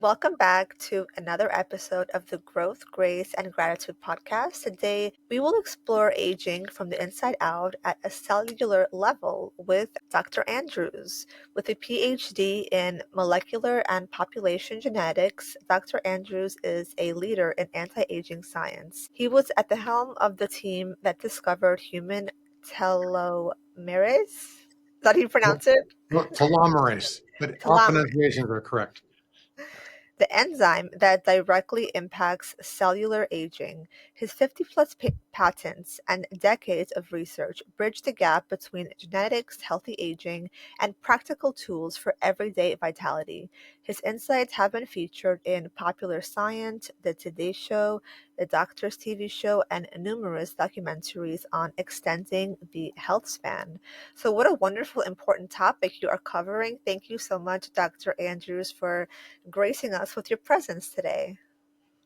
Welcome back to another episode of the Growth, Grace, and Gratitude podcast. Today, we will explore aging from the inside out at a cellular level with Dr. Andrews. With a PhD in molecular and population genetics, Dr. Andrews is a leader in anti-aging science. He was at the helm of the team that discovered human telomerase. Is that how you pronounce it? Telomerase, but all Telomerase. pronunciations are correct. The enzyme that directly impacts cellular aging. His 50 plus patents and decades of research bridge the gap between genetics, healthy aging, and practical tools for everyday vitality. His insights have been featured in Popular Science, The Today Show, The Doctor's TV show, and numerous documentaries on extending the health span. So, what a wonderful, important topic you are covering. Thank you so much, Dr. Andrews, for gracing us with your presence today.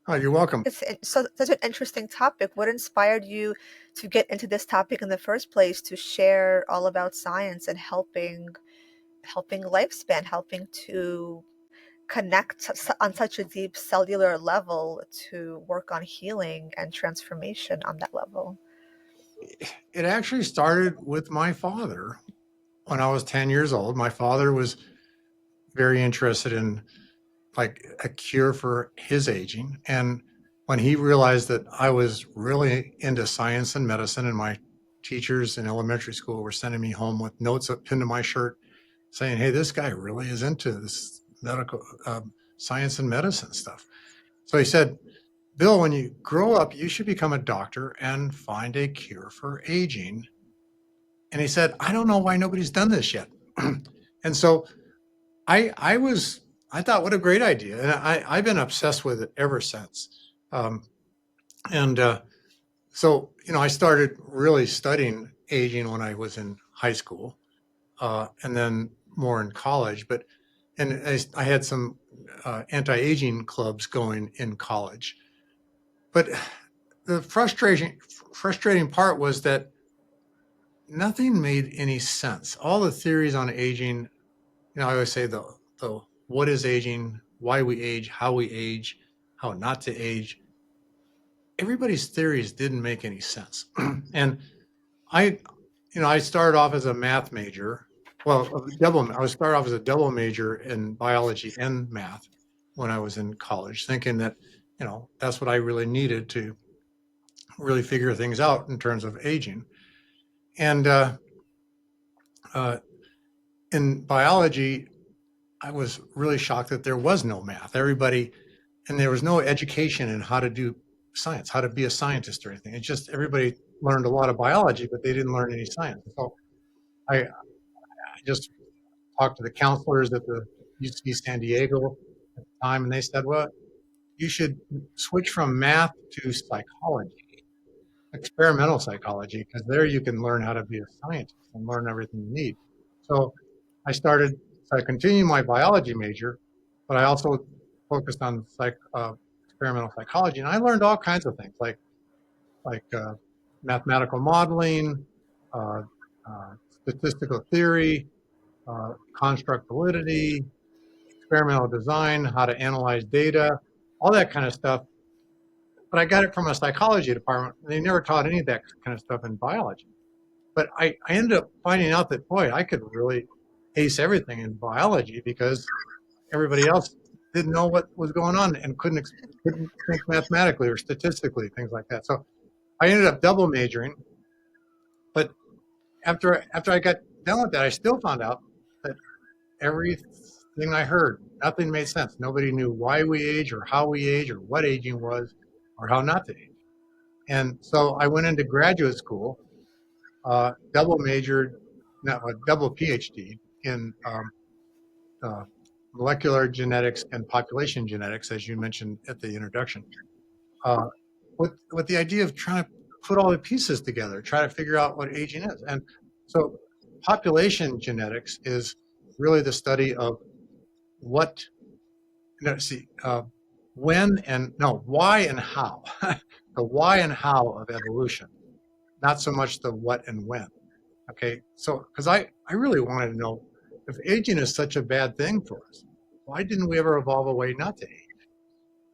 Oh, you're welcome. It's such an interesting topic. What inspired you to get into this topic in the first place, to share all about science and helping lifespan, helping to connect on such a deep cellular level to work on healing and transformation on that level? It actually started with my father when I was 10 years old. My father was very interested in like a cure for his aging. And when he realized that I was really into science and medicine, and my teachers in elementary school were sending me home with notes pinned to my shirt saying, hey, this guy really is into this medical science and medicine stuff. So he said, Bill, when you grow up, you should become a doctor and find a cure for aging. And he said, I don't know why nobody's done this yet. And so I thought, what a great idea. And I've been obsessed with it ever since. Um, and so, I started really studying aging when I was in high school, and then more in college. And I had some anti-aging clubs going in college. But the frustrating part was that nothing made any sense. All the theories on aging, I always say the what is aging, why we age, how not to age. Everybody's theories didn't make any sense. And I, I started off as a math major. Well, I started off as a double major in biology and math when I was in college, thinking that, that's what I really needed to really figure things out in terms of aging. And uh, in biology, I was really shocked that there was no math. And there was no education in how to do science, how to be a scientist or anything. It's just everybody learned a lot of biology, but they didn't learn any science. So I just talked to the counselors at the UC San Diego at the time, and they said, well, you should switch from math to psychology, experimental psychology, because there you can learn how to be a scientist and learn everything you need. So I continued my biology major, but I also focused on experimental psychology, and I learned all kinds of things like mathematical modeling, uh, statistical theory, construct validity, experimental design, how to analyze data, all that kind of stuff. But I got it from a psychology department. They never taught any of that kind of stuff in biology. But I ended up finding out that, boy, I could really ace everything in biology because everybody else didn't know what was going on and couldn't think mathematically or statistically, things like that. So I ended up double majoring. But after I got done with that, I still found out that everything I heard, nothing made sense. Nobody knew why we age or how we age or what aging was or how not to age. And so I went into graduate school, double majored, no, a double PhD in uh, molecular genetics and population genetics, as you mentioned at the introduction, uh, with the idea of trying to put all the pieces together, try to figure out what aging is. And so population genetics is really the study of what, when and no, why and how, the why and how of evolution, not so much the what and when. Okay, so because I really wanted to know if aging is such a bad thing for us, why didn't we ever evolve a way not to age?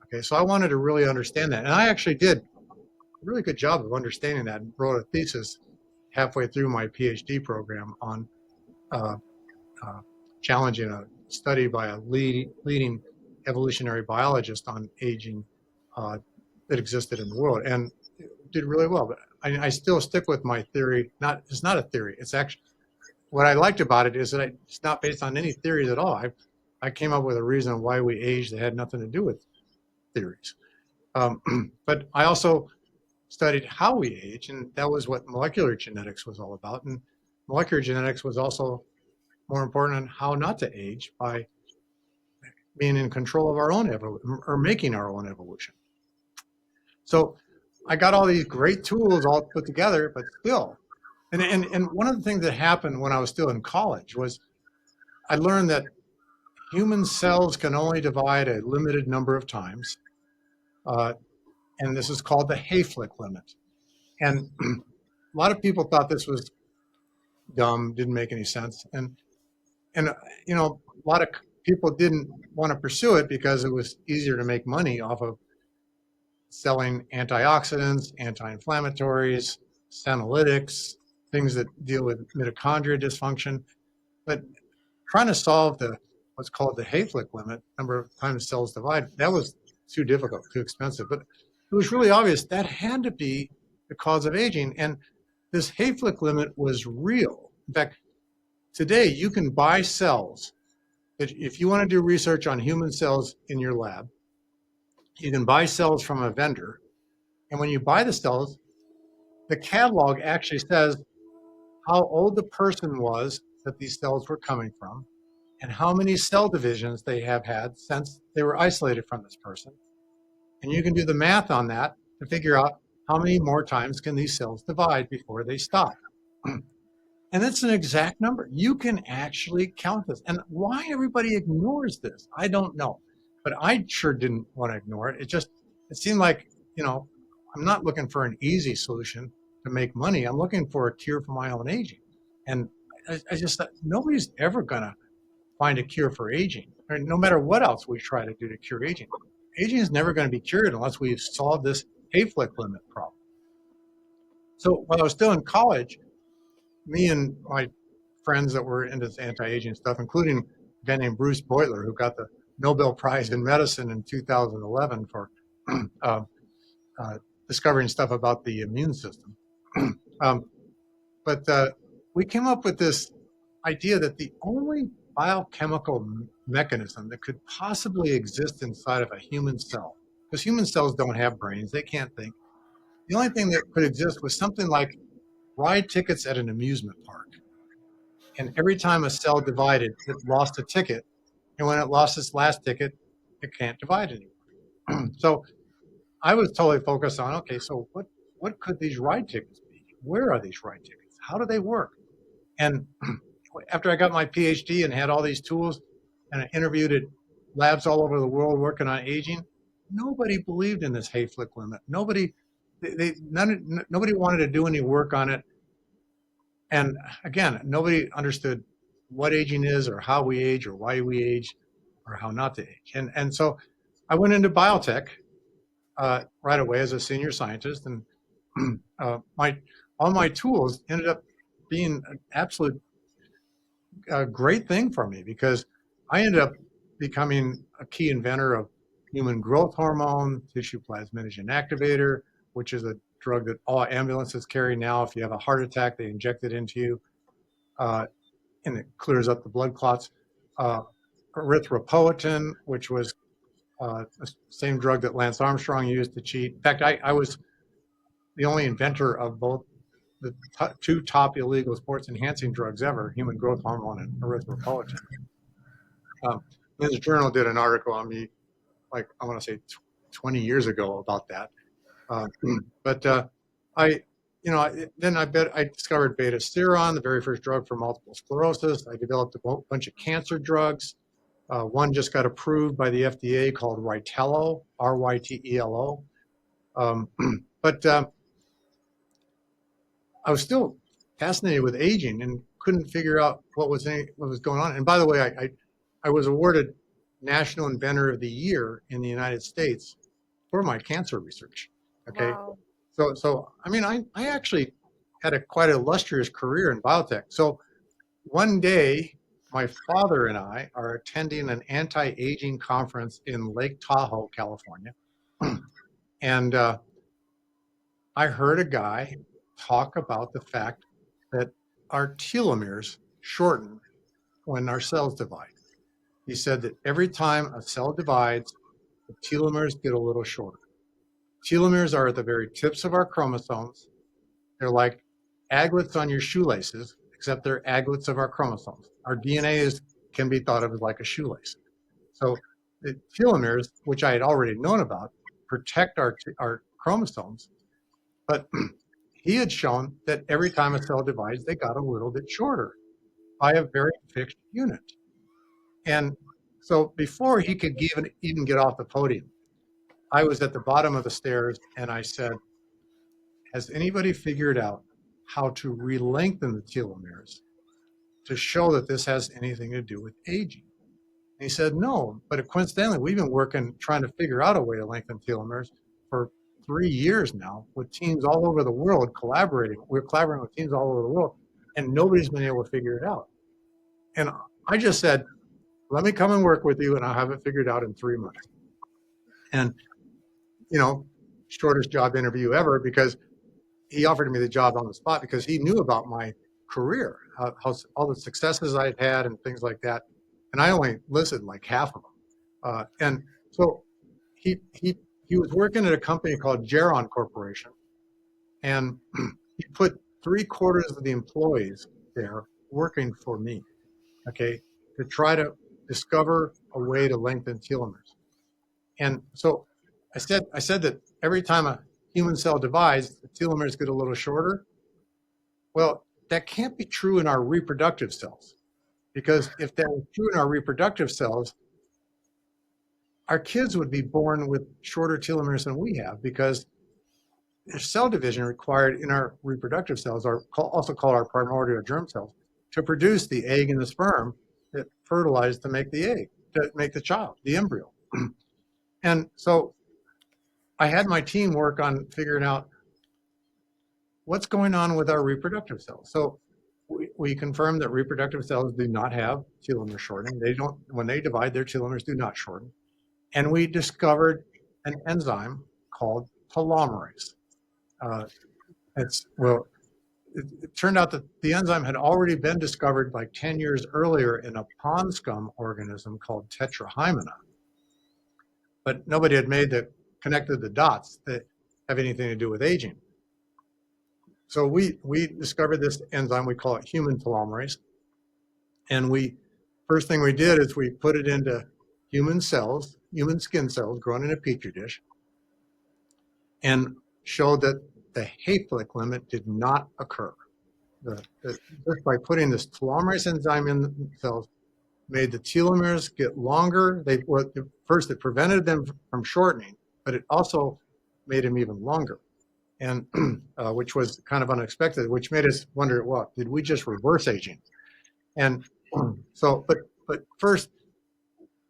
Okay, so I wanted to really understand that. And I actually did a really good job of understanding that and wrote a thesis halfway through my PhD program on uh, uh, challenging a study by a leading evolutionary biologist on aging uh, that existed in the world, and did really well. But I still stick with my theory. It's not a theory. It's actually what I liked about it is that it's not based on any theories at all. I came up with a reason why we age that had nothing to do with theories. But I also studied how we age, and that was what molecular genetics was all about. And molecular genetics was also more important on how not to age by being in control of our own evolution or making our own evolution. So I got all these great tools all put together, but still, and one of the things that happened when I was still in college was I learned that human cells can only divide a limited number of times, uh, and this is called the Hayflick limit. And a lot of people thought this was dumb, didn't make any sense, and you know, a lot of people didn't want to pursue it because it was easier to make money off of selling antioxidants, anti-inflammatories, senolytics, things that deal with mitochondria dysfunction. But trying to solve the what's called the Hayflick limit, number of times cells divide, that was too difficult, too expensive. But it was really obvious that had to be the cause of aging. And this Hayflick limit was real. In fact, today you can buy cells that if you want to do research on human cells in your lab, you can buy cells from a vendor. And when you buy the cells, the catalog actually says how old the person was that these cells were coming from and how many cell divisions they have had since they were isolated from this person. And you can do the math on that to figure out how many more times can these cells divide before they stop. And it's an exact number. You can actually count this. And why everybody ignores this, I don't know. But I sure didn't want to ignore it. It seemed like, you know, I'm not looking for an easy solution to make money. I'm looking for a cure for my own aging. And I just thought nobody's ever going to find a cure for aging, or no matter what else we try to do to cure aging. Aging is never going to be cured unless we've solved this Hayflick limit problem. So while I was still in college, me and my friends that were into this anti-aging stuff, including a guy named Bruce Beutler, who got the Nobel Prize in Medicine in 2011 for uh, uh, discovering stuff about the immune system. um, but we came up with this idea that the only biochemical mechanism that could possibly exist inside of a human cell, because human cells don't have brains, they can't think. The only thing that could exist was something like ride tickets at an amusement park. And every time a cell divided, it lost a ticket. And when it lost its last ticket, it can't divide anymore. So I was totally focused on, okay, so what could these ride tickets be? Where are these ride tickets? How do they work? And after I got my PhD and had all these tools and I interviewed at labs all over the world working on aging, nobody believed in this Hayflick limit. Nobody wanted to do any work on it. And again, nobody understood what aging is or how we age or why we age or how not to age. And so I went into biotech right away as a senior scientist, and my all my tools ended up being an absolute great thing for me because I ended up becoming a key inventor of human growth hormone, tissue plasminogen activator, which is a drug that all ambulances carry now. If you have a heart attack, they inject it into you, and it clears up the blood clots. Uh, Erythropoietin, which was the same drug that Lance Armstrong used to cheat. In fact, I was the only inventor of both the two top illegal sports enhancing drugs ever, human growth hormone and erythropoietin. This journal did an article on me, like I want to say 20 years ago about that. Uh, but I, you know, then I discovered beta seron, the very first drug for multiple sclerosis. I developed a bunch of cancer drugs. One just got approved by the FDA called Rytelo, Rytelo. But I was still fascinated with aging and couldn't figure out what was going on. And by the way, I was awarded National Inventor of the Year in the United States for my cancer research. Okay, Wow. so I mean, I actually had a quite illustrious career in biotech. So one day, my father and I are attending an anti-aging conference in Lake Tahoe, California, and I heard a guy talk about the fact that our telomeres shorten when our cells divide. He said that every time a cell divides, the telomeres get a little shorter. Telomeres are at the very tips of our chromosomes. They're like aglets on your shoelaces, except they're aglets of our chromosomes. Our DNA can be thought of as like a shoelace. So the telomeres, which I had already known about, protect our chromosomes. But he had shown that every time a cell divides, they got a little bit shorter by a very fixed unit. And so before he could even get off the podium, I was at the bottom of the stairs and I said, has anybody figured out how to re-lengthen the telomeres to show that this has anything to do with aging? And he said, no, but coincidentally, we've been working trying to figure out a way to lengthen telomeres for 3 years now with teams all over the world collaborating. We're collaborating with teams all over the world, and nobody's been able to figure it out. And I just said, let me come and work with you, and I'll have it figured out in 3 months. And, you know, shortest job interview ever, because he offered me the job on the spot because he knew about my career, how all the successes I'd had and things like that. And I only listed like half of them. And so he was working at a company called Geron Corporation, and he put 3/4 of the employees there working for me, okay, to try to discover a way to lengthen telomeres. And so I said that every time a human cell divides, the telomeres get a little shorter. Well, that can't be true in our reproductive cells, because if that was true in our reproductive cells, our kids would be born with shorter telomeres than we have, because the cell division required in our reproductive cells are also called our primordial germ cells to produce the egg and the sperm that fertilize to make the egg, to make the child, the embryo. And so I had my team work on figuring out what's going on with our reproductive cells. So we confirmed that reproductive cells do not have telomere shortening. They don't, when they divide, their telomeres do not shorten. And we discovered an enzyme called telomerase. Uh, it turned out that the enzyme had already been discovered like 10 years earlier in a pond scum organism called Tetrahymena, but nobody had connected the dots that have anything to do with aging. So we discovered this enzyme. We call it human telomerase, and first thing we did is we put it into human cells, human skin cells grown in a petri dish, and showed that the Hayflick limit did not occur. Just by putting this telomerase enzyme in the cells, made the telomeres get longer. First, it prevented them from shortening, but it also made them even longer, and which was kind of unexpected, which made us wonder, well, did we just reverse aging? And so, but first,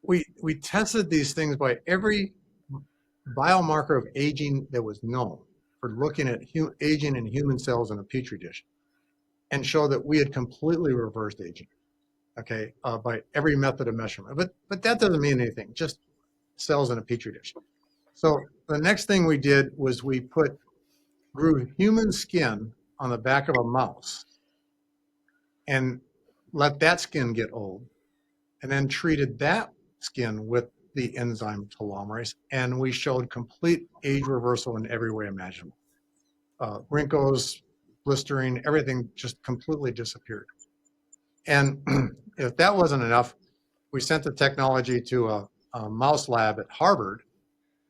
we tested these things by every biomarker of aging that was known for looking at aging in human cells in a petri dish, and show that we had completely reversed aging, okay, by every method of measurement. But that doesn't mean anything, just cells in a petri dish. So the next thing we did was we grew human skin on the back of a mouse and let that skin get old, and then treated that skin with the enzyme telomerase, and we showed complete age reversal in every way imaginable. Wrinkles, blistering, everything just completely disappeared. And if that wasn't enough, we sent the technology to a mouse lab at Harvard,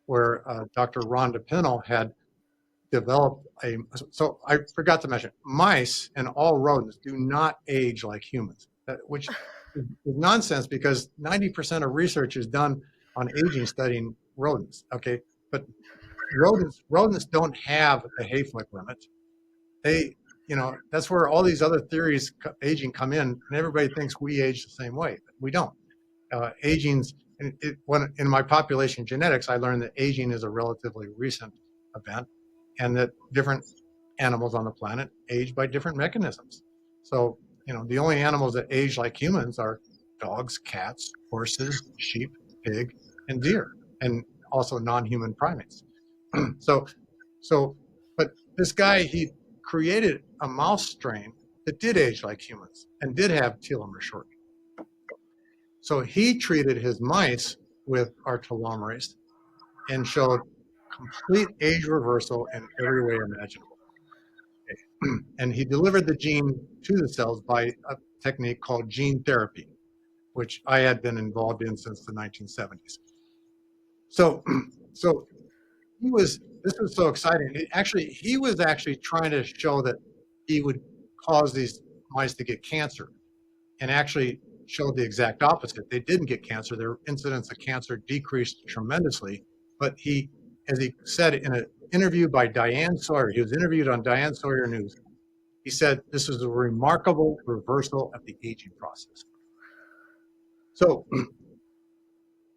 where Dr. Rhonda Pinnell had developed so I forgot to mention, mice and all rodents do not age like humans, which is nonsense, because 90% of research is done on aging studying rodents, okay? But rodents don't have the Hayflick limit. They, that's where all these other theories aging come in, and everybody thinks we age the same way, but we don't. Aging's when in my population genetics, I learned that aging is a relatively recent event, and that different animals on the planet age by different mechanisms. So, the only animals that age like humans are dogs, cats, horses, sheep, pig, and deer, and also non-human primates. so, so, but this guy, he created a mouse strain that did age like humans and did have telomere shortening. So he treated his mice with our telomerase and showed complete age reversal in every way imaginable. And he delivered the gene to the cells by a technique called gene therapy, which I had been involved in since the 1970s. So, so this was so exciting. He was actually trying to show that he would cause these mice to get cancer, and actually showed the exact opposite. They didn't get cancer. Their incidence of cancer decreased tremendously. But he, as he said in an interview by Diane Sawyer, he was interviewed on Diane Sawyer News. He said, this is a remarkable reversal of the aging process. So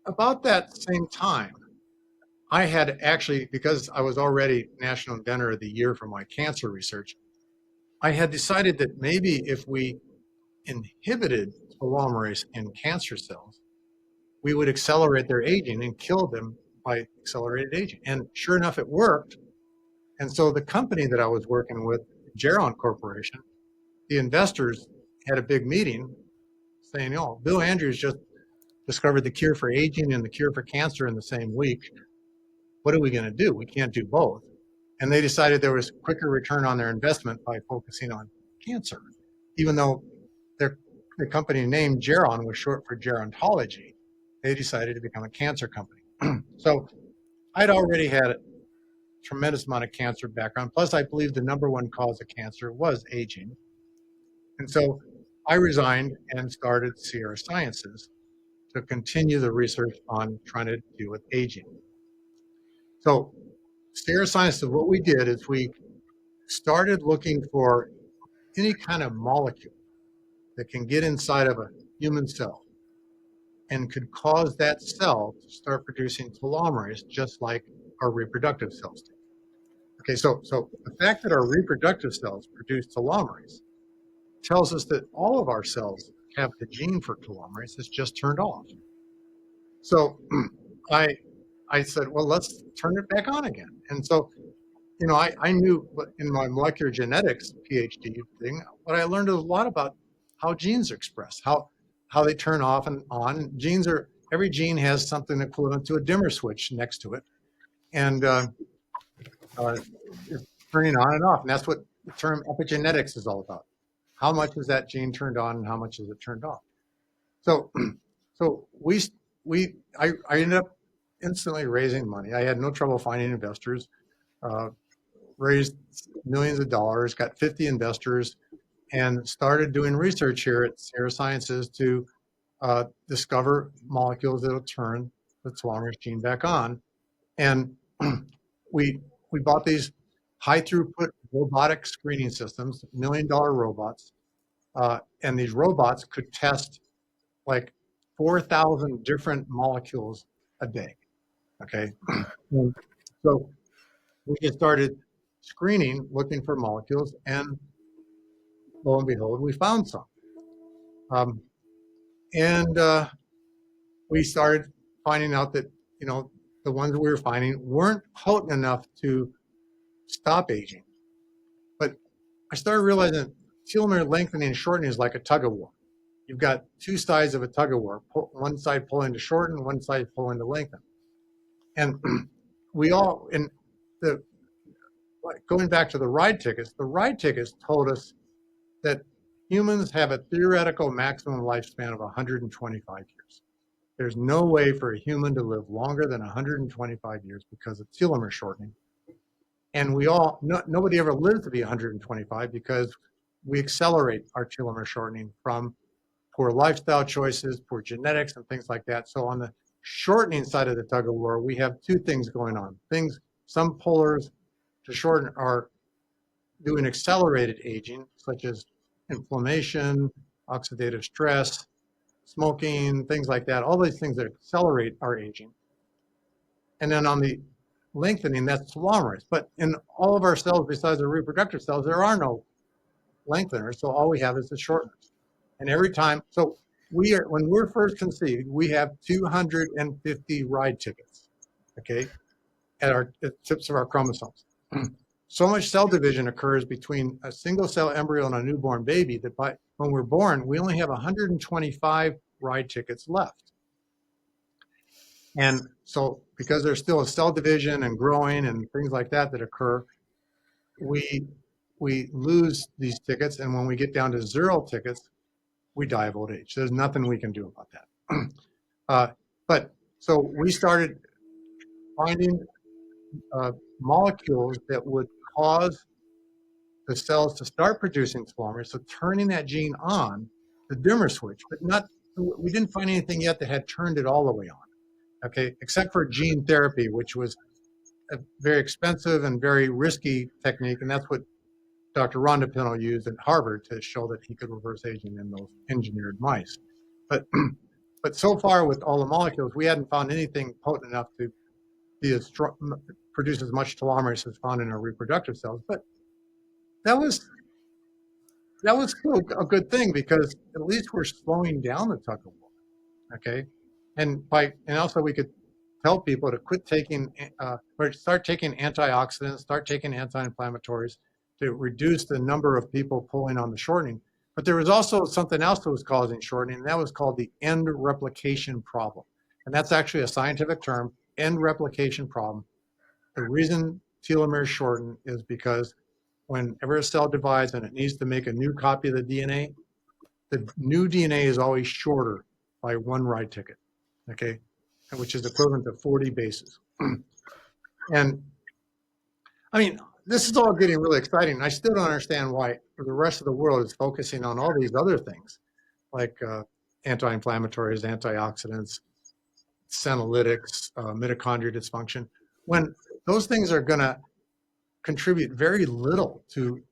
about that same time, I had actually, because I was already National Inventor of the Year for my cancer research, I had decided that maybe if we inhibited telomerase in cancer cells, we would accelerate their aging and kill them by accelerated aging. And sure enough, it worked. And so the company that I was working with, Geron Corporation, the investors had a big meeting saying, Bill Andrews just discovered the cure for aging and the cure for cancer in the same week. What are we going to do? We can't do both. And they decided there was quicker return on their investment by focusing on cancer, even though the company name Geron was short for gerontology. They decided to become a cancer company. So I'd already had a tremendous amount of cancer background. Plus, I believe the number one cause of cancer was aging. And so I resigned and started Sierra Sciences to continue the research on trying to deal with aging. So Sierra Sciences, what we did is we started looking for any kind of molecule that can get inside of a human cell and could cause that cell to start producing telomerase, just like our reproductive cells do. Okay, so the fact that our reproductive cells produce telomerase tells us that all of our cells have the gene for telomerase. It's just turned off. So I said, well, let's turn it back on again. And so, I knew in my molecular genetics PhD thing, what I learned a lot about how genes are expressed, how they turn off and on. Every gene has something equivalent to a dimmer switch next to it, and it's turning on and off. And that's what the term epigenetics is all about. How much is that gene turned on, and how much is it turned off? So, I ended up instantly raising money. I had no trouble finding investors. Raised millions of dollars, got 50 investors, and started doing research here at Sierra Sciences to discover molecules that will turn the telomerase gene back on. And we bought these high throughput robotic screening systems, $1 million robots, and these robots could test like 4,000 different molecules a day. Okay, so we just started screening, looking for molecules, and lo and behold, we found some. And we started finding out that, the ones we were finding weren't potent enough to stop aging. But I started realizing telomere lengthening and shortening is like a tug of war. You've got two sides of a tug of war, one side pulling to shorten, one side pulling to lengthen. And going back to the ride tickets told us that humans have a theoretical maximum lifespan of 125 years. There's no way for a human to live longer than 125 years because of telomere shortening. And nobody ever lives to be 125 because we accelerate our telomere shortening from poor lifestyle choices, poor genetics, and things like that. So on the shortening side of the tug of war, we have two things going on. Some pullers to shorten are doing accelerated aging, such as inflammation, oxidative stress, smoking, things like that, all these things that accelerate our aging. And then on the lengthening, that's telomerase. But in all of our cells, besides the reproductive cells, there are no lengtheners. So all we have is the shorteners. And every time, so when we're first conceived, we have 250 ride tickets, okay, at the tips of our chromosomes. So much cell division occurs between a single cell embryo and a newborn baby that when we're born, we only have 125 ride tickets left. And so because there's still a cell division and growing and things like that occur, we lose these tickets. And when we get down to 0 tickets, we die of old age. There's nothing we can do about that. But so we started finding molecules that would cause the cells to start producing telomeres, so turning that gene on, the dimmer switch, but we didn't find anything yet that had turned it all the way on, okay, except for gene therapy, which was a very expensive and very risky technique, and that's what Dr. Rhonda Pinto used at Harvard to show that he could reverse aging in those engineered mice. But so far with all the molecules, we hadn't found anything potent enough to produce as much telomerase as found in our reproductive cells. But that was still a good thing, because at least we're slowing down the tug of war, okay? And also we could tell people to quit taking or start taking antioxidants, start taking anti-inflammatories to reduce the number of people pulling on the shortening. But there was also something else that was causing shortening, and that was called the end replication problem. And that's actually a scientific term, end replication problem. The reason telomeres shorten is because whenever a cell divides and it needs to make a new copy of the DNA, the new DNA is always shorter by 1 ride ticket, okay, which is equivalent to 40 bases. And I mean, this is all getting really exciting. I still don't understand why the rest of the world is focusing on all these other things, like anti-inflammatories, antioxidants, senolytics, mitochondrial dysfunction, when those things are going to contribute very little to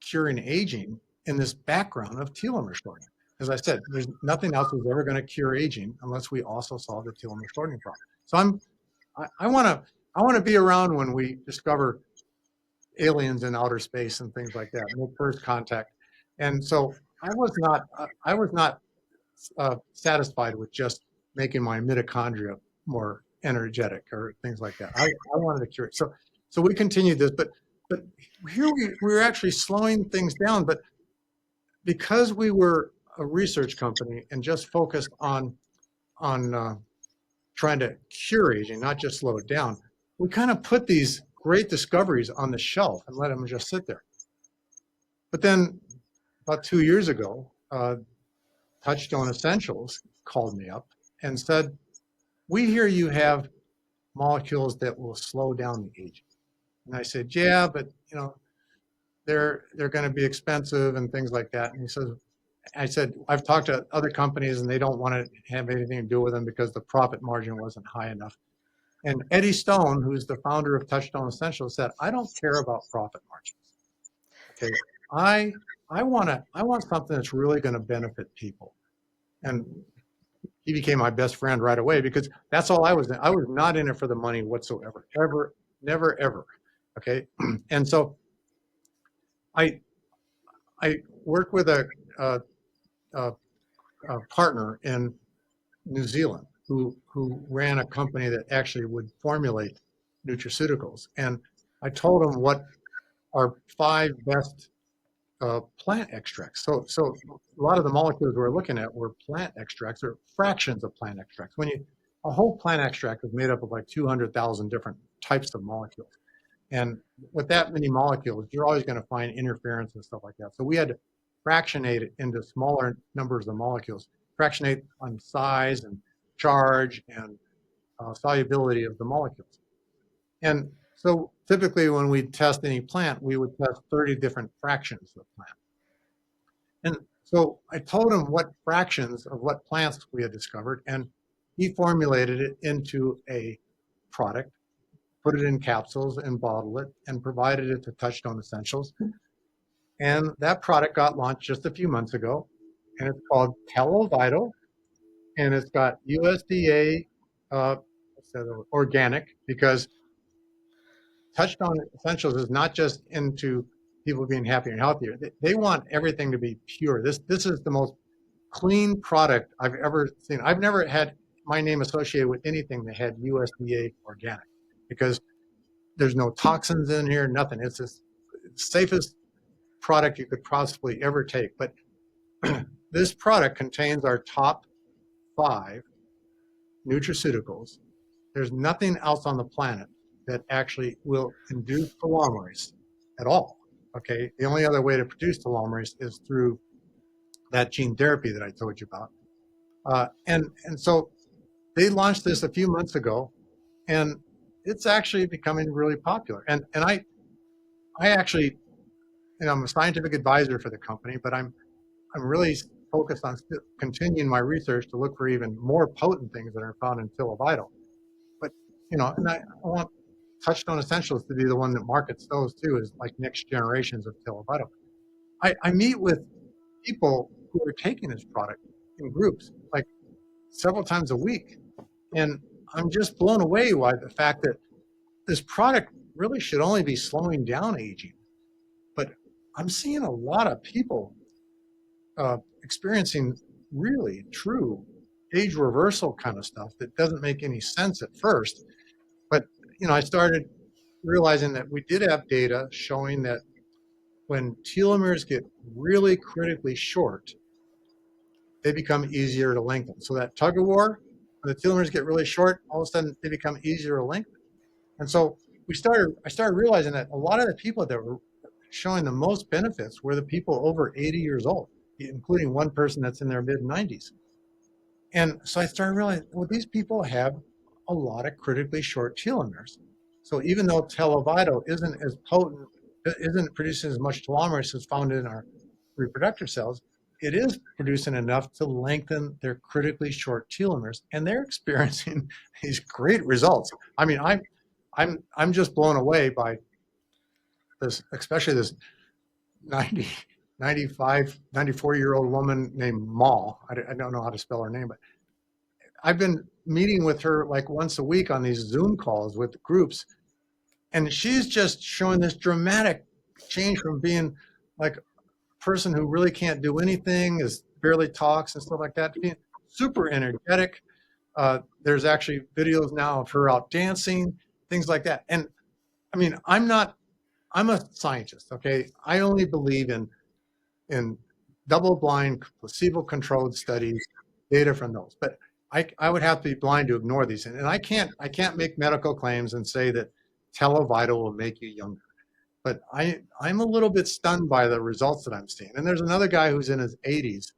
curing aging in this background of telomere shortening. As I said, there's nothing else that's ever going to cure aging unless we also solve the telomere shortening problem. So I want to be around when we discover aliens in outer space and things like that, make first contact. And so I was not satisfied with just making my mitochondria more energetic or things like that. I wanted to cure it. So we continued this, but here we were actually slowing things down. But because we were a research company and just focused on trying to cure aging, not just slow it down, we kind of put these great discoveries on the shelf and let them just sit there. But then about 2 years ago, Touchstone Essentials called me up and said, "We hear you have molecules that will slow down the aging." And I said, "Yeah, but they're going to be expensive and things like that." And I said, "I've talked to other companies and they don't want to have anything to do with them because the profit margin wasn't high enough." And Eddie Stone, who's the founder of Touchstone Essentials, said, "I don't care about profit margins. Okay, I want something that's really going to benefit people." And he became my best friend right away, because that's all I was in. I was not in it for the money whatsoever, ever, never, ever. Okay, and so I worked with a partner in New Zealand who ran a company that actually would formulate nutraceuticals, and I told him what our 5 best plant extracts. So a lot of the molecules we're looking at were plant extracts, or fractions of plant extracts. A whole plant extract is made up of like 200,000 different types of molecules. And with that many molecules, you're always going to find interference and stuff like that. So we had to fractionate it into smaller numbers of molecules, fractionate on size and charge and solubility of the molecules. And so typically when we test any plant, we would test 30 different fractions of the plant. And so I told him what fractions of what plants we had discovered, and he formulated it into a product, put it in capsules and bottled it and provided it to Touchstone Essentials. And that product got launched just a few months ago, and it's called Telovital. and it's got USDA organic, because Touchstone Essentials is not just into people being happier and healthier. They want everything to be pure. This is the most clean product I've ever seen. I've never had my name associated with anything that had USDA organic, because there's no toxins in here, nothing. It's the safest product you could possibly ever take. But this product contains our top 5 nutraceuticals. There's nothing else on the planet that actually will induce telomerase at all. Okay, the only other way to produce telomerase is through that gene therapy that I told you about. And so they launched this a few months ago, and it's actually becoming really popular. And I actually, I'm a scientific advisor for the company, but I'm really focused on continuing my research to look for even more potent things that are found in Televital. But and I want Touchstone Essentials to be the one that markets those too, as like next generations of Televital. I meet with people who are taking this product in groups, like several times a week, and I'm just blown away by the fact that this product really should only be slowing down aging. But I'm seeing a lot of people experiencing really true age reversal kind of stuff that doesn't make any sense at first. But I started realizing that we did have data showing that when telomeres get really critically short, they become easier to lengthen. So that tug of war, when the telomeres get really short, all of a sudden they become easier to lengthen. And so I started realizing that a lot of the people that were showing the most benefits were the people over 80 years old, including one person that's in their mid 90s. And so I started realizing, well, these people have a lot of critically short telomeres. So even though Televital isn't as potent, isn't producing as much telomerase as found in our reproductive cells, it is producing enough to lengthen their critically short telomeres, and they're experiencing these great results. I mean, I'm just blown away by this, especially this 90, 95, 94-year-old woman named Ma. I don't know how to spell her name, but I've been meeting with her like once a week on these Zoom calls with groups, and she's just showing this dramatic change from being like a person who really can't do anything, is barely talks and stuff like that, to being super energetic. There's actually videos now of her out dancing, things like that. And I mean, I'm a scientist, okay? I only believe in double-blind, placebo-controlled studies, data from those. But I would have to be blind to ignore these, and I can't make medical claims and say that Televital will make you younger. But I'm a little bit stunned by the results that I'm seeing. And there's another guy who's in his 80s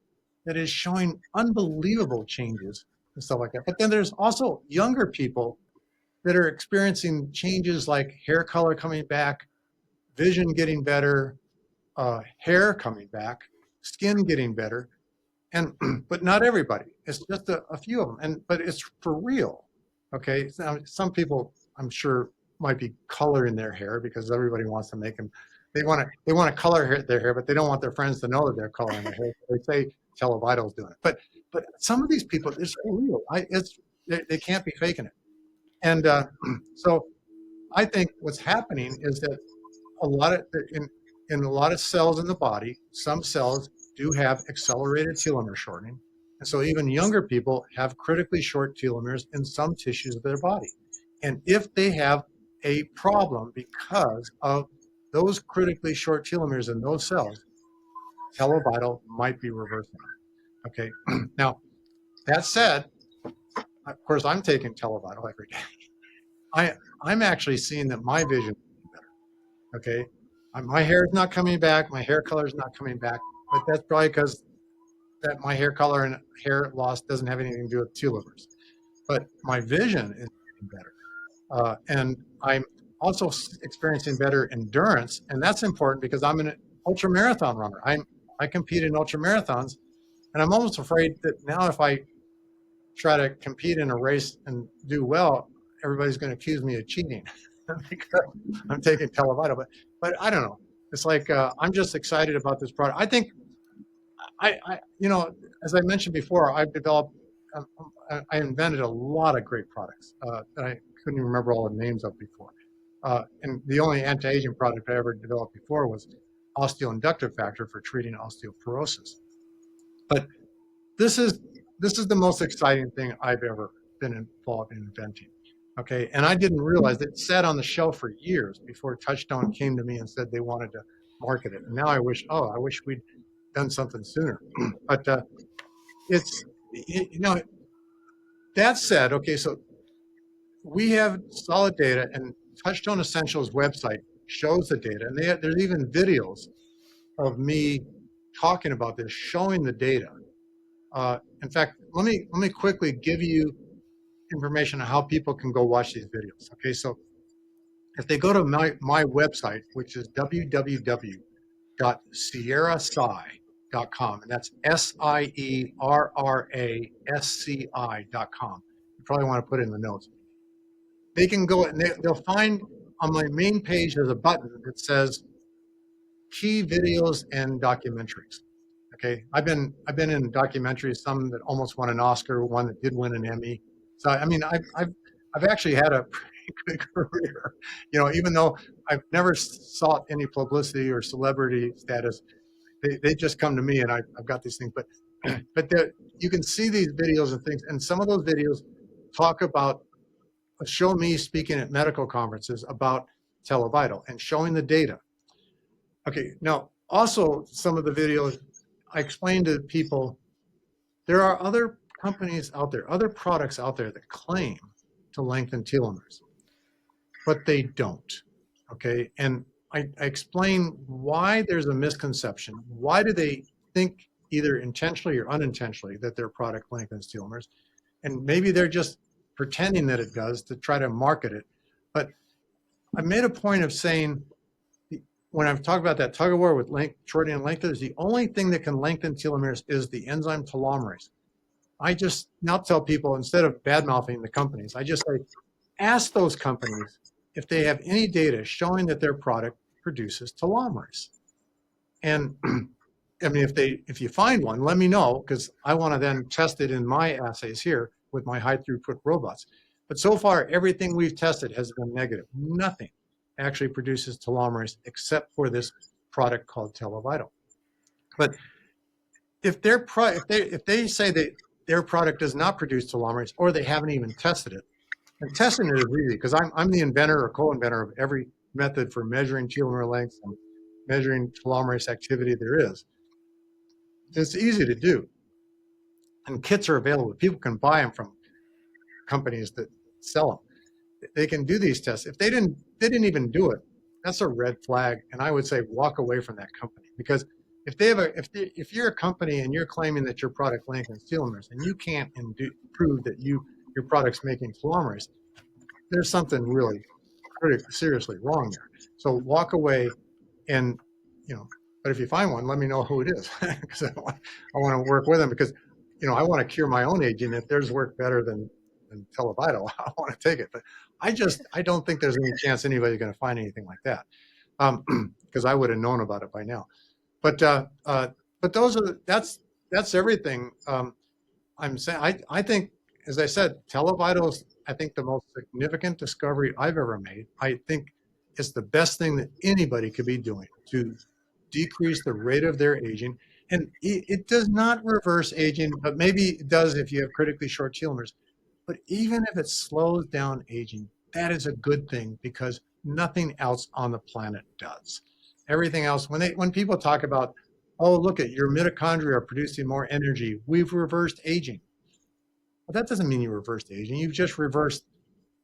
that is showing unbelievable changes and stuff like that. But then there's also younger people that are experiencing changes like hair color coming back, vision getting better, hair coming back, skin getting better, and but not everybody. It's just a few of them, but it's for real. Okay, now, some people I'm sure might be coloring their hair because everybody wants to make them. They want to color their hair, but they don't want their friends to know that they're coloring their hair. So they say Televital's doing it, but some of these people, it's for real. They can't be faking it, and so I think what's happening is that a lot of in a lot of cells in the body, some cells do have accelerated telomere shortening. And so even younger people have critically short telomeres in some tissues of their body. And if they have a problem because of those critically short telomeres in those cells, Televital might be reversing. Okay. Now, that said, of course, I'm taking Televital every day. I'm actually seeing that my vision is better. Okay. My hair is not coming back. My hair color is not coming back. But that's probably because that my hair color and hair loss doesn't have anything to do with telomeres. But my vision is getting better. And I'm also experiencing better endurance. And that's important because I'm an ultra marathon runner. I compete in ultra marathons. And I'm almost afraid that now if I try to compete in a race and do well, everybody's going to accuse me of cheating because I'm taking Televital. But I don't know. It's like I'm just excited about this product. I think I as I mentioned before, I've developed I invented a lot of great products that I couldn't even remember all the names of before. And the only anti-aging product I ever developed before was osteoinductive factor for treating osteoporosis. But this is this is the most exciting thing I've ever been involved in inventing. Okay, and I didn't realize it sat on the shelf for years before Touchstone came to me and said they wanted to market it. And now I wish we'd done something sooner. But it's you know that said, okay, so we have solid data, and Touchstone Essentials website shows the data, and there's even videos of me talking about this, showing the data. In fact, let me quickly give you information on how people can go watch these videos. Okay, so if they go to my website, which is www.sierrasci.com, and that's SIERRASCI.com. You probably want to put it in the notes. They can go and they'll find on my main page there's a button that says key videos and documentaries. Okay, I've been in documentaries, some that almost won an Oscar, one that did win an Emmy. So I mean, I've actually had a pretty good career, even though I've never sought any publicity or celebrity status. They just come to me, and I've got these things. But you can see these videos and things, and some of those videos talk about show me speaking at medical conferences about Televital and showing the data. Okay, now also some of the videos I explain to people there are other companies out there, other products out there that claim to lengthen telomeres, but they don't. Okay, and I explain why there's a misconception. Why do they think either intentionally or unintentionally that their product lengthens telomeres? And maybe they're just pretending that it does to try to market it. But I made a point of saying when I've talked about that tug of war with shortening and lengtheners, the only thing that can lengthen telomeres is the enzyme telomerase. I just now tell people, instead of bad mouthing the companies, I just say, ask those companies if they have any data showing that their product produces telomerase. And I mean, if you find one, let me know, because I want to then test it in my assays here with my high throughput robots. But so far, everything we've tested has been negative. Nothing actually produces telomerase except for this product called Televital. But if they say that their product does not produce telomerase, or they haven't even tested it, and testing it is easy because I'm the inventor or co-inventor of every method for measuring telomere length and measuring telomerase activity there is. It's easy to do, and kits are available. People can buy them from companies that sell them. They can do these tests. If they didn't even do it, that's a red flag, and I would say walk away from that company, because if you're a company and you're claiming that your product lengthens telomeres and you can't prove that your product's making telomerase, there's something really pretty seriously wrong there. So walk away, and but if you find one, let me know who it is, because I want to work with them, because I want to cure my own aging. If theirs work better than Televital, I want to take it. But I don't think there's any chance anybody's going to find anything like that, because I would have known about it by now. But that's everything. I'm saying I think, as I said, Televital is, I think, the most significant discovery I've ever made. I think it's the best thing that anybody could be doing to decrease the rate of their aging. And it does not reverse aging, but maybe it does if you have critically short telomeres. But even if it slows down aging, that is a good thing, because nothing else on the planet does. Everything else, when people talk about, oh, look at your mitochondria are producing more energy, we've reversed aging. Well, that doesn't mean you reversed aging. You've just reversed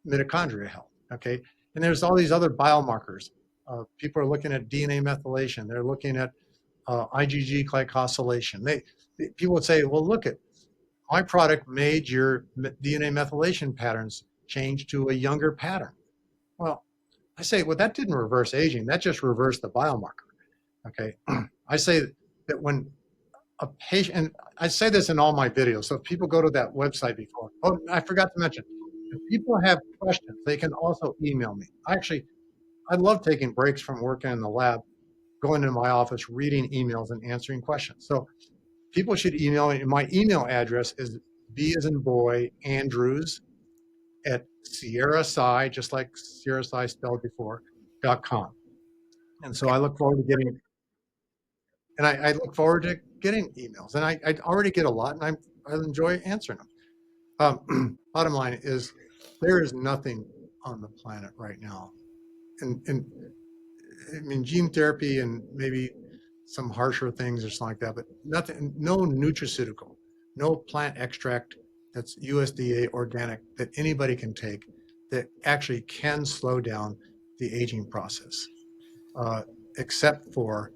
mitochondria health. Okay, and there's all these other biomarkers. People are looking at DNA methylation. They're looking at IgG glycosylation. People would say, well, look at my product made your DNA methylation patterns change to a younger pattern. Well, I say, well, that didn't reverse aging. That just reversed the biomarker. Okay, I say that when a patient, and I say this in all my videos, so if people go to that website before, oh, I forgot to mention, if people have questions, they can also email me. I love taking breaks from working in the lab, going into my office, reading emails and answering questions. So people should email me. My email address is B as in boy, Andrews at Sierra Psi, just like Sierra Psi spelled before, .com. And so Yeah. I look forward to getting, and I look forward to getting emails. And I already get a lot, and I enjoy answering them. Bottom line is, there is nothing on the planet right now, and I mean, gene therapy and maybe some harsher things or something like that, but nothing, no nutraceutical, no plant extract that's USDA organic that anybody can take that actually can slow down the aging process, uh, except for,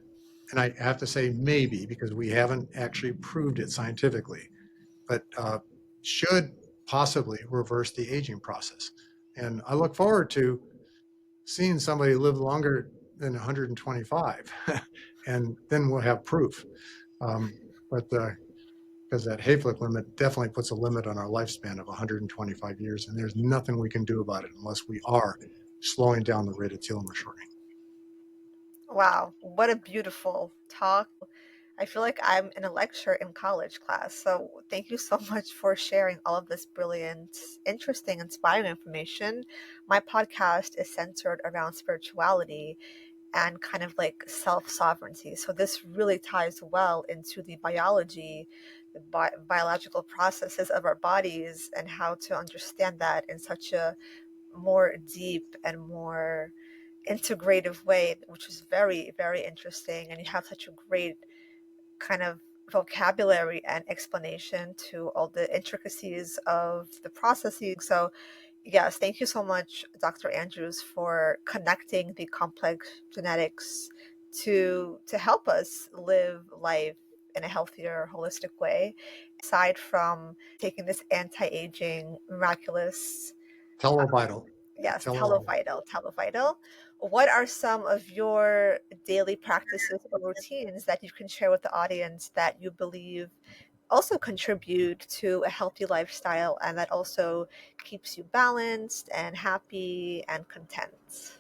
and I have to say maybe because we haven't actually proved it scientifically, but should possibly reverse the aging process. And I look forward to seeing somebody live longer than 125, and then we'll have proof. Um, but because that Hayflick limit definitely puts a limit on our lifespan of 125 years, and there's nothing we can do about it unless we are slowing down the rate of telomere shortening. Wow, what a beautiful talk. I feel like I'm in a lecture in college class. So thank you so much for sharing all of this brilliant, interesting, inspiring information. My podcast is centered around spirituality and kind of like self sovereignty. So this really ties well into the biology, the biological processes of our bodies, and how to understand that in such a more deep and more integrative way, which is very, very interesting. And you have such a great kind of vocabulary and explanation to all the intricacies of the processes. So, yes, thank you so much, Dr. Andrews, for connecting the complex genetics to help us live life in a healthier, holistic way. Aside from taking this anti-aging, miraculous, Telovital, yes, telo. Televital. What are some of your daily practices or routines that you can share with the audience that you believe also contribute to a healthy lifestyle and that also keeps you balanced and happy and content?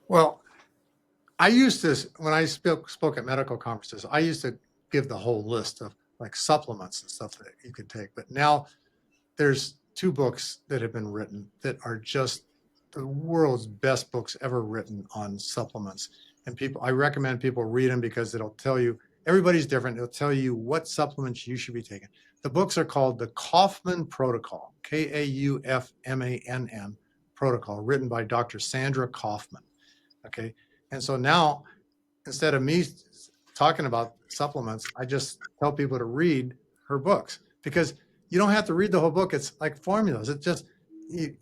Well, I used to, when I spoke at medical conferences, I used to give the whole list of like supplements and stuff that you could take. But now there's two books that have been written that are just the world's best books ever written on supplements. And people, I recommend people read them because it'll tell you, everybody's different. It'll tell you what supplements you should be taking. The books are called the Kaufman Protocol, Kaufmann Protocol, written by Dr. Sandra Kaufman. Okay. And so now, instead of me talking about supplements, I just tell people to read her books, because you don't have to read the whole book. It's like formulas. It just, you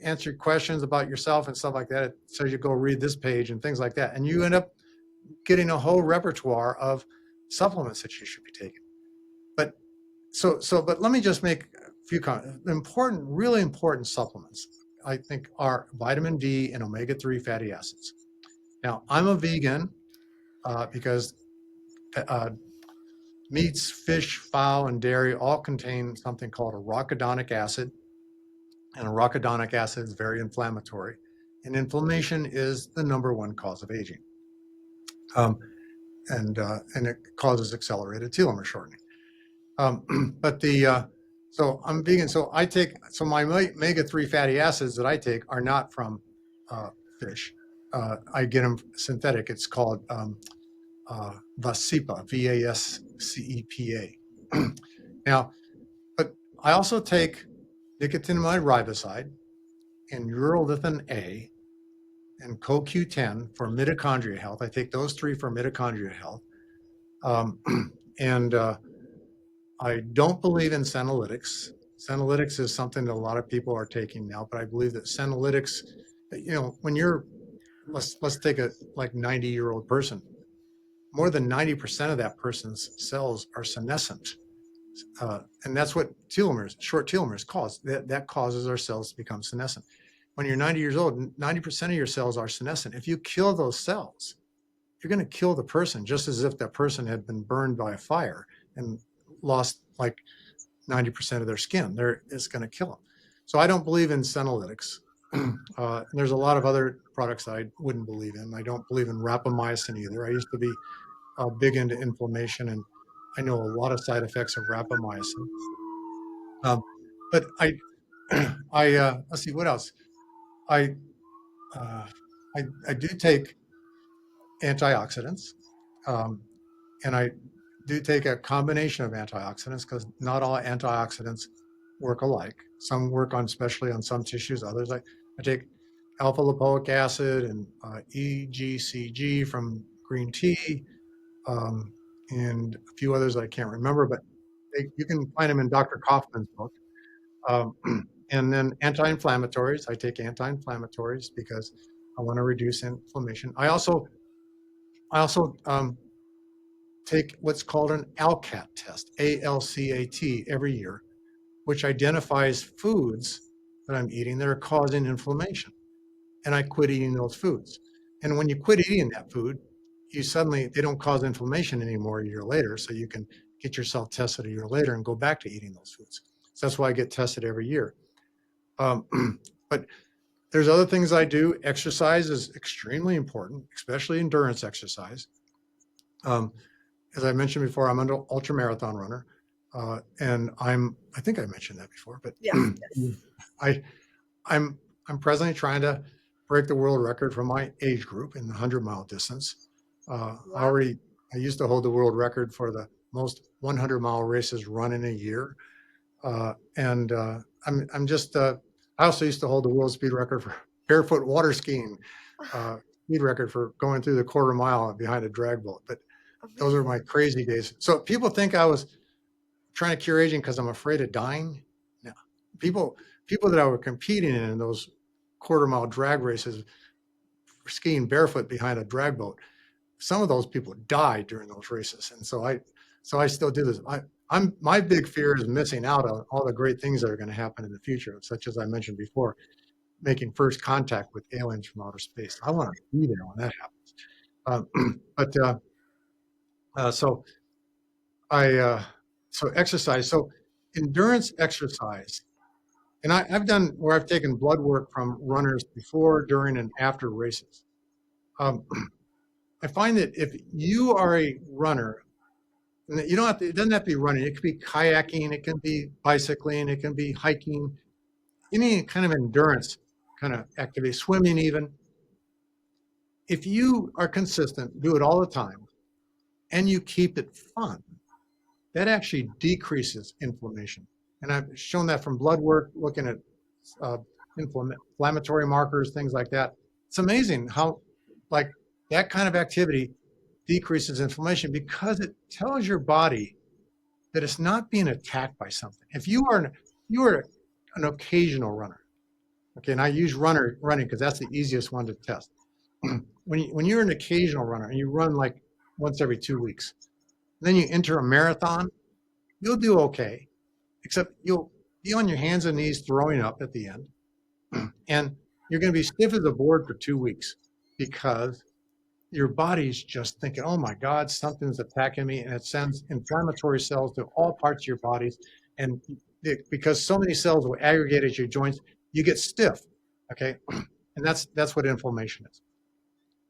answer questions about yourself and stuff like that. It says you go read this page and things like that. And you end up getting a whole repertoire of supplements that you should be taking. But but let me just make a few comments. Important, really important supplements, I think, are vitamin D and omega-3 fatty acids. Now, I'm a vegan because uh, meats, fish, fowl, and dairy all contain something called arachidonic acid. And arachidonic acid is very inflammatory. And inflammation is the number one cause of aging. Um, and it causes accelerated telomere shortening. But so I'm vegan. So I take, so my omega-3 fatty acids that I take are not from uh, fish. I get them synthetic. It's called Vasipa, Vascepa. Now, but I also take nicotinamide riboside and urolithin A and CoQ10 for mitochondria health. I take those three for mitochondria health. Um, and I don't believe in senolytics. Senolytics is something that a lot of people are taking now, but I believe that senolytics, when you're, let's take a like 90-year-old person, more than 90% of that person's cells are senescent. And that's what telomeres, short telomeres cause. That causes our cells to become senescent. When you're 90 years old, 90% of your cells are senescent. If you kill those cells, you're going to kill the person, just as if that person had been burned by a fire and lost like 90% of their skin. It's going to kill them. So I don't believe in senolytics. And there's a lot of other products that I wouldn't believe in. I don't believe in rapamycin either. I used to be big into inflammation, and I know a lot of side effects of rapamycin. Um, but let's see what else. I, uh, I do take antioxidants, um, and I do take a combination of antioxidants because not all antioxidants work alike. Some work on, especially on some tissues. Others, I take alpha lipoic acid and EGCG from green tea, um, and a few others I can't remember, but you can find them in Dr. Kaufman's book. Um, and then anti-inflammatories. I take anti-inflammatories because I want to reduce inflammation. I also take what's called an ALCAT test, ALCAT, every year, which identifies foods that I'm eating that are causing inflammation. And I quit eating those foods. And when you quit eating that food, they don't cause inflammation anymore a year later. So you can get yourself tested a year later and go back to eating those foods. So that's why I get tested every year. Um, but there's other things I do. Exercise is extremely important, especially endurance exercise. Um, as I mentioned before, I'm an ultra marathon runner, and I think I mentioned that before, but Yes, yes. I I'm I'm presently trying to break the world record for my age group in the 100-mile distance. Wow. I used to hold the world record for the most 100-mile races run in a year, and I'm just I also used to hold the world speed record for barefoot water skiing, speed record for going through the quarter mile behind a drag boat. But those are my Amazing. crazy days. So people think I was trying to cure aging because I'm afraid of dying. No, people people that I were competing in those quarter mile drag races, skiing barefoot behind a drag boat. Some of those people died during those races, and so I still do this. I'm my big fear is missing out on all the great things that are going to happen in the future, such as I mentioned before, making first contact with aliens from outer space. I want to be there when that happens. But so I so exercise. So endurance exercise, and I've done where I've taken blood work from runners before, during, and after races. Um, I find that if you are a runner, and you don't have to, it doesn't have to be running. It could be kayaking, it can be bicycling, it can be hiking, any kind of endurance kind of activity, swimming even. If you are consistent, do it all the time, and you keep it fun, that actually decreases inflammation. And I've shown that from blood work, looking at uh, inflammatory markers, things like that. It's amazing how, like, that kind of activity decreases inflammation because it tells your body that it's not being attacked by something. If you are an occasional runner, okay, and I use running because that's the easiest one to test. When you're an occasional runner and you run like once every 2 weeks, then you enter a marathon, you'll do okay, except you'll be on your hands and knees throwing up at the end, and you're going to be stiff as a board for 2 weeks because your body's just thinking, "Oh my God, something's attacking me," and it sends inflammatory cells to all parts of your bodies, and because so many cells will aggregate at your joints, you get stiff. Okay, and that's what inflammation is.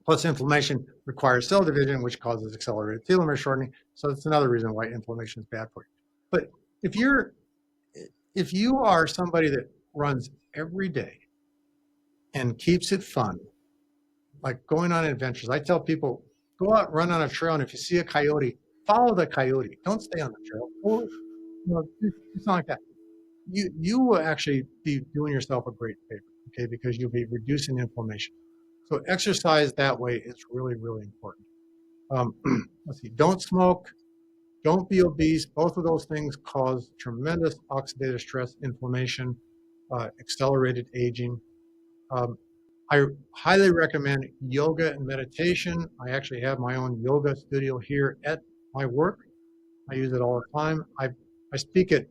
Plus, inflammation requires cell division, which causes accelerated telomere shortening. So that's another reason why inflammation is bad for you. But if you're if you are somebody that runs every day and keeps it fun, like going on adventures, I tell people go out, run on a trail, and if you see a coyote, follow the coyote. Don't stay on the trail. Or, do something like that. You will actually be doing yourself a great favor, okay? Because you'll be reducing inflammation. So exercise that way is really, really important. Um, let's see. Don't smoke. Don't be obese. Both of those things cause tremendous oxidative stress, inflammation, accelerated aging. Um, I highly recommend yoga and meditation. I actually have my own yoga studio here at my work. I use it all the time. I speak at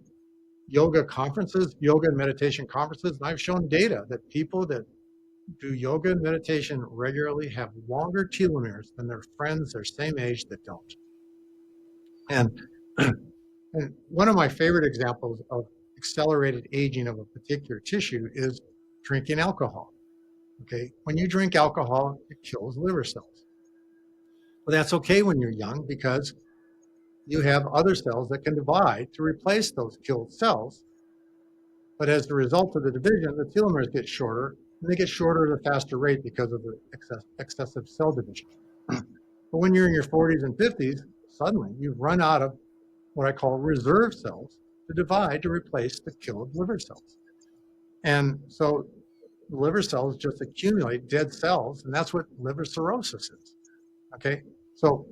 yoga conferences, yoga and meditation conferences, and I've shown data that people that do yoga and meditation regularly have longer telomeres than their friends their same age that don't. And, and one of my favorite examples of accelerated aging of a particular tissue is drinking alcohol. Okay, when you drink alcohol, it kills liver cells. But that's okay when you're young because you have other cells that can divide to replace those killed cells. But as a result of the division, the telomeres get shorter, and they get shorter at a faster rate because of the excessive cell division. But when you're in your 40s and 50s, suddenly you've run out of what I call reserve cells to divide to replace the killed liver cells. And so the liver cells just accumulate dead cells, and that's what liver cirrhosis is. Okay, so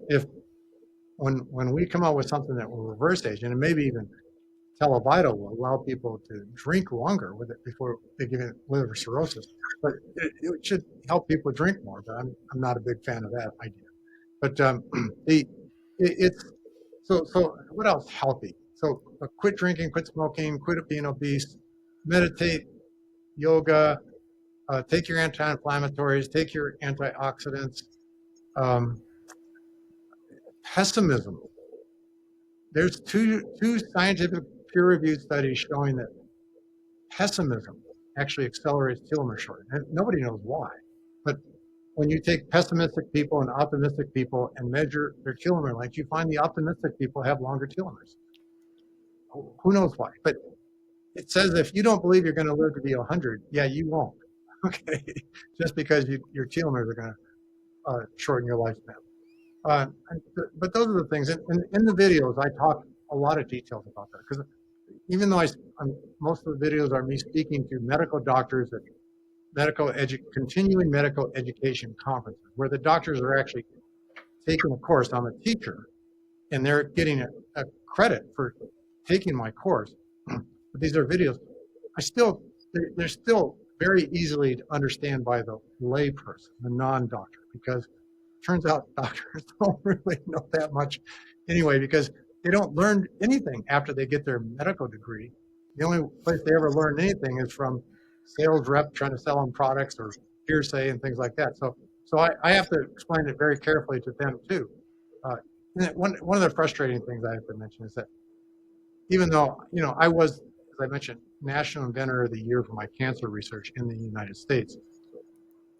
if when we come out with something that will reverse aging, and maybe even Televital will allow people to drink longer with it before they get liver cirrhosis, but it should help people drink more. But I'm not a big fan of that idea. But it's so what else healthy? So quit drinking, quit smoking, quit being obese, meditate, yoga, take your anti-inflammatories, take your antioxidants. Um, Pessimism. There's two scientific peer-reviewed studies showing that pessimism actually accelerates telomere shortening. And nobody knows why. But when you take pessimistic people and optimistic people and measure their telomere length, you find the optimistic people have longer telomeres. Who knows why? But it says if you don't believe you're going to live to be 100, yeah, you won't. Okay, just because your telomeres are going to shorten your lifespan. But those are the things. In the videos, I talk a lot of details about that because even though most of the videos are me speaking to medical doctors at continuing medical education conferences, where the doctors are actually taking a course. I'm a teacher, and they're getting a credit for taking my course. But these are videos. They're still very easily to understand by the layperson, the non-doctor, because it turns out doctors don't really know that much anyway, because they don't learn anything after they get their medical degree. The only place they ever learn anything is from sales rep trying to sell them products or hearsay and things like that. So I have to explain it very carefully to them too. Uh, one of the frustrating things I have to mention is that even though I was, as I mentioned, National Inventor of the Year for my cancer research in the United States,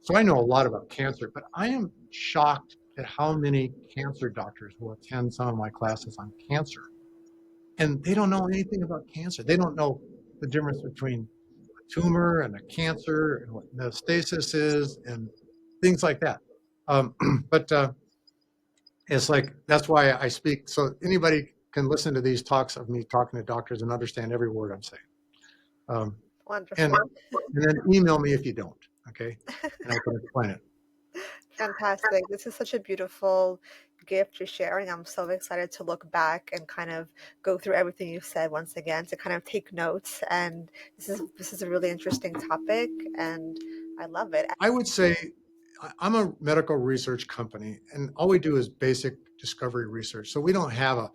so I know a lot about cancer, but I am shocked at how many cancer doctors will attend some of my classes on cancer, and they don't know anything about cancer. They don't know the difference between a tumor and a cancer and what metastasis is and things like that. Um, but it's like that's why I speak, so anybody can listen to these talks of me talking to doctors and understand every word I'm saying. Um, and Wonderful. and then email me if you don't, okay? And I can explain it. Fantastic. This is such a beautiful gift you're sharing. I'm so excited to look back and kind of go through everything you said once again to kind of take notes. And this is a really interesting topic, and I love it. I would say I'm a medical research company, and all we do is basic discovery research. So we don't have a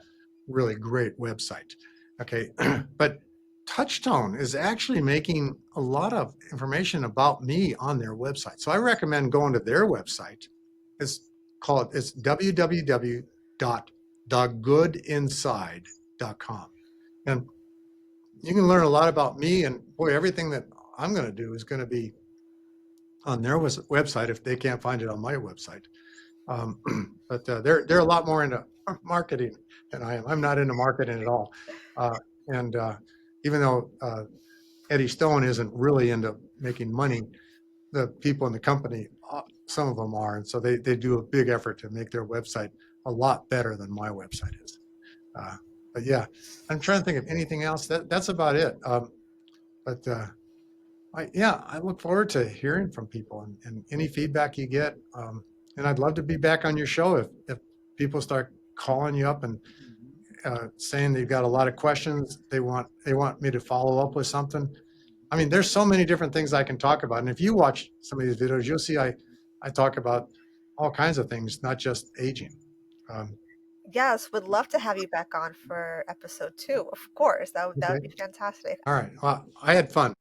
really great website, okay? But Touchstone is actually making a lot of information about me on their website. So I recommend going to their website. It's www.thegoodinside.com. And you can learn a lot about me, and boy, everything that I'm going to do is going to be on their website if they can't find it on my website. Um, but they're a lot more into marketing than I am. I'm not into marketing at all. And even though Eddie Stone isn't really into making money, the people in the company, some of them are, and so they do a big effort to make their website a lot better than my website is. Uh, but yeah, I'm trying to think of anything else. That's about it. But I look forward to hearing from people and any feedback you get. And I'd love to be back on your show if people start calling you up and saying they've got a lot of questions. They want me to follow up with something. I mean, there's so many different things I can talk about. And if you watch some of these videos, you'll see I talk about all kinds of things, not just aging. Um, Yes, would love to have you back on for episode 2. Of course, that would okay. be fantastic. All right. Well, I had fun.